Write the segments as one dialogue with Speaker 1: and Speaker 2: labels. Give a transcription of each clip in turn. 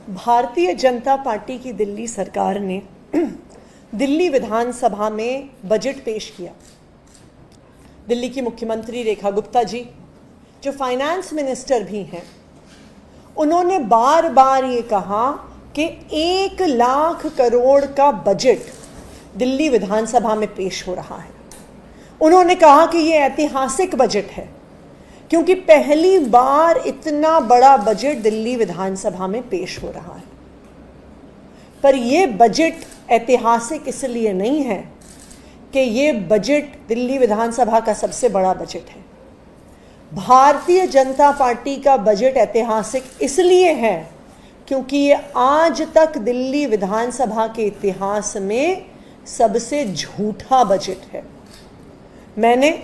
Speaker 1: Bharatiya Janata party की दिल्ली सरकार ने दिल्ली विधानसभा में बजट पेश किया। दिल्ली की मुख्यमंत्री रेखा गुप्ता जी, जो फाइनेंस मिनिस्टर भी हैं, उन्होंने बार बार ये कहा कि 1 लाख करोड़ का बजट दिल्ली विधानसभा में पेश हो रहा है। उन्होंने कहा कि ये ऐतिहासिक बजट है क्योंकि पहली बार इतना बड़ा बजट दिल्ली विधानसभा में पेश हो रहा है। पर यह बजट ऐतिहासिक इसलिए नहीं है कि ये बजट दिल्ली विधानसभा का सबसे बड़ा बजट है। भारतीय जनता पार्टी का बजट ऐतिहासिक इसलिए है क्योंकि ये आज तक दिल्ली विधानसभा के इतिहास में सबसे झूठा बजट है। मैंने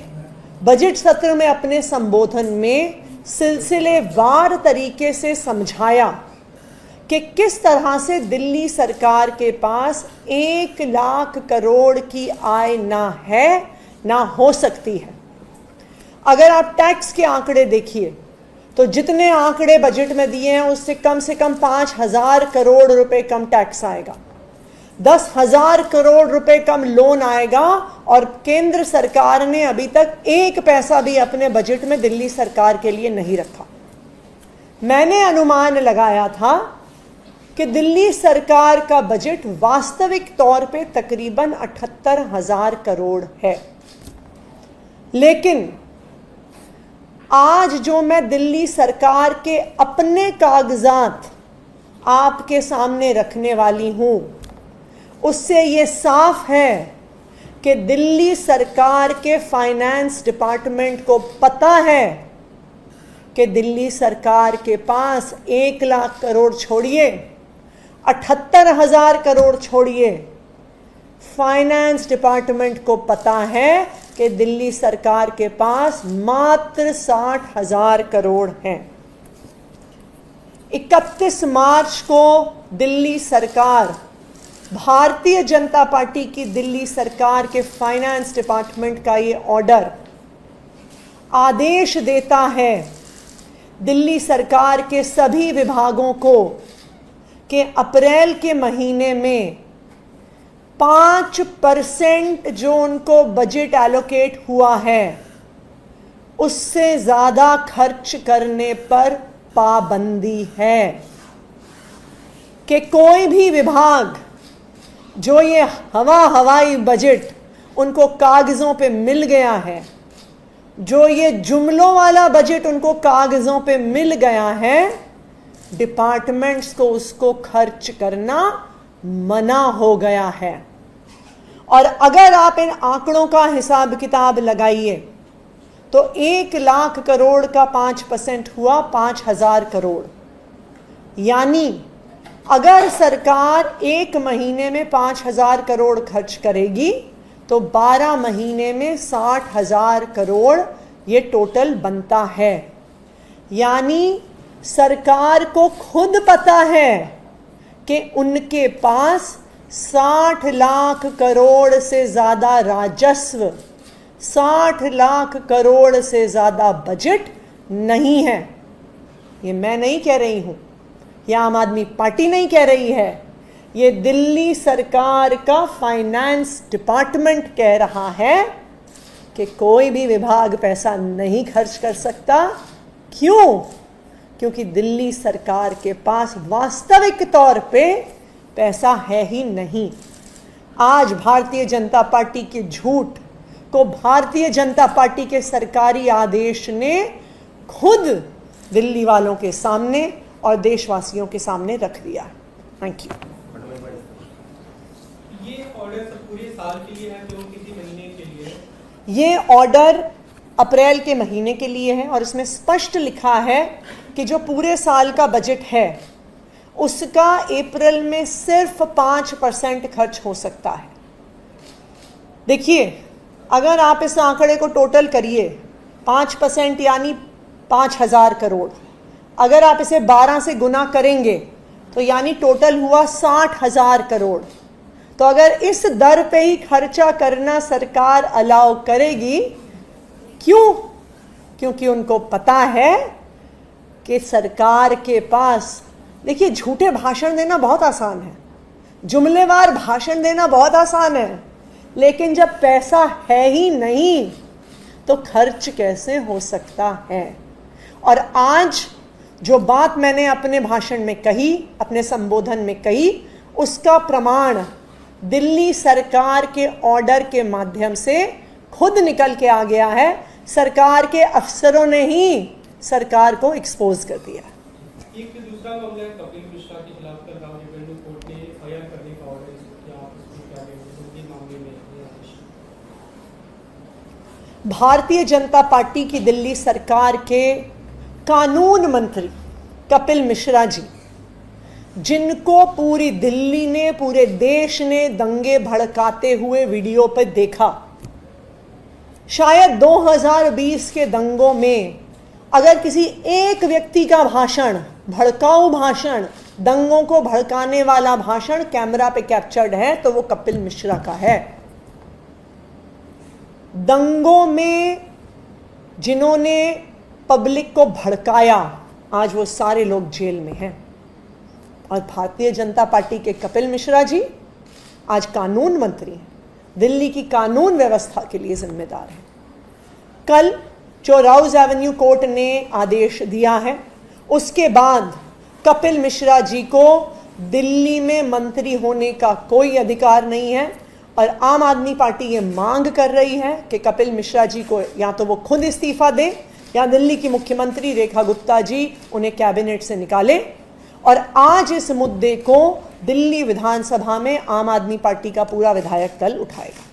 Speaker 1: बजट सत्र में अपने संबोधन में सिलसिलेवार तरीके से समझाया कि किस तरह से दिल्ली सरकार के पास 1 लाख करोड़ की आय ना है ना हो सकती है। अगर आप टैक्स के आंकड़े देखिए तो जितने आंकड़े बजट में दिए हैं उससे कम 5,000 करोड़ रुपए कम टैक्स आएगा, 10,000 करोड़ रुपए कम लोन आएगा और केंद्र सरकार ने अभी तक 1 पैसा भी अपने बजट में दिल्ली सरकार के लिए नहीं रखा। मैंने अनुमान लगाया था कि दिल्ली सरकार का बजट वास्तविक तौर पे तकरीबन 78,000 करोड़ है। लेकिन आज जो मैं दिल्ली सरकार के अपने कागजात आपके सामने रखने वाली हूं, उससे ये साफ है कि दिल्ली सरकार के फाइनेंस डिपार्टमेंट को पता है कि दिल्ली सरकार के पास 1 लाख करोड़ छोड़िए, 78,000 करोड़ छोड़िए, फाइनेंस डिपार्टमेंट को पता है कि दिल्ली सरकार के पास मात्र 60,000 करोड़ हैं। 31 मार्च को दिल्ली सरकार, भारतीय जनता पार्टी की दिल्ली सरकार के फाइनेंस डिपार्टमेंट का ये ऑर्डर आदेश देता है दिल्ली सरकार के सभी विभागों को कि अप्रैल के महीने में 5% जो उनको बजट एलोकेट हुआ है उससे ज्यादा खर्च करने पर पाबंदी है। कि कोई भी विभाग जो ये हवाई बजट उनको कागजों पे मिल गया है, जो ये जुमलों वाला बजट उनको कागजों पे मिल गया है, डिपार्टमेंट्स को उसको खर्च करना मना हो गया है। और अगर आप इन आंकड़ों का हिसाब किताब लगाइए तो 1 लाख करोड़ का 5% हुआ 5,000 करोड़। यानी अगर सरकार 1 महीने में 5,000 करोड़ खर्च करेगी तो 12 महीने में 60,000 करोड़ ये टोटल बनता है। यानी सरकार को खुद पता है कि उनके पास 60 लाख करोड़ से ज्यादा राजस्व, 60 लाख करोड़ से ज्यादा बजट नहीं है। ये मैं नहीं कह रही हूं, ये आम आदमी पार्टी नहीं कह रही है, ये दिल्ली सरकार का फाइनेंस डिपार्टमेंट कह रहा है कि कोई भी विभाग पैसा नहीं खर्च कर सकता। क्यों? क्योंकि दिल्ली सरकार के पास वास्तविक तौर पे पैसा है ही नहीं। आज भारतीय जनता पार्टी के झूठ को भारतीय जनता पार्टी के सरकारी आदेश ने खुद दिल्ली वालों के सामने और देशवासियों के सामने रख दिया। Thank you.
Speaker 2: ये ऑर्डर पूरे साल के लिए है तो किसी महीने के लिए है?
Speaker 1: ये ऑर्डर अप्रैल के महीने के लिए है और इसमें स्पष्ट लिखा है कि जो पूरे साल का बजट है उसका अप्रैल में सिर्फ 5% खर्च हो सकता है। देखिए, अगर आप इस आंकड़े को टोटल करिए, 5% यानी 5,000 करोड़, अगर आप इसे 12 से गुना करेंगे तो यानी टोटल हुआ 60,000 करोड़। तो अगर इस दर पे ही खर्चा करना सरकार अलाउ करेगी, क्यों? क्योंकि उनको पता है कि सरकार के पास देखिए, झूठे भाषण देना बहुत आसान है, जुमलेवार भाषण देना बहुत आसान है, लेकिन जब पैसा है ही नहीं तो खर्च कैसे हो सकता है। और आज जो बात मैंने अपने भाषण में कही, अपने संबोधन में कही, उसका प्रमाण दिल्ली सरकार के ऑर्डर के माध्यम से खुद निकल के आ गया है। सरकार के अफसरों ने ही सरकार को एक्सपोज कर दिया।
Speaker 2: एक दूसरा मामला है कपिल मिश्रा के खिलाफ कल राव रेवेन्यू कोर्ट ने एफआईआर करने का ऑर्डर किया, आप इसको क्या कहेंगे मामले में?
Speaker 1: भारतीय जनता पार्टी की दिल्ली सरकार के कानून मंत्री कपिल मिश्रा जी, जिनको पूरी दिल्ली ने, पूरे देश ने दंगे भड़काते हुए वीडियो पर देखा, शायद 2020 के दंगों में अगर किसी एक व्यक्ति का भाषण, भड़काऊ भाषण, दंगों को भड़काने वाला भाषण कैमरा पे कैप्चर्ड है तो वो कपिल मिश्रा का है। दंगों में जिन्होंने पब्लिक को भड़काया, आज वो सारे लोग जेल में हैं। और भारतीय जनता पार्टी के कपिल मिश्रा जी आज कानून मंत्री हैं, दिल्ली की कानून व्यवस्था के लिए जिम्मेदार हैं। कल जो राउज एवेन्यू कोर्ट ने आदेश दिया है, उसके बाद कपिल मिश्रा जी को दिल्ली में मंत्री होने का कोई अधिकार नहीं है। और आम आदमी पार्टी ये मांग कर रही है कि कपिल मिश्रा जी को या तो वो खुद इस्तीफा दें या दिल्ली की मुख्यमंत्री रेखा गुप्ता जी उन्हें कैबिनेट से निकाले। और आज इस मुद्दे को दिल्ली विधानसभा में आम आदमी पार्टी का पूरा विधायक दल उठाएगा।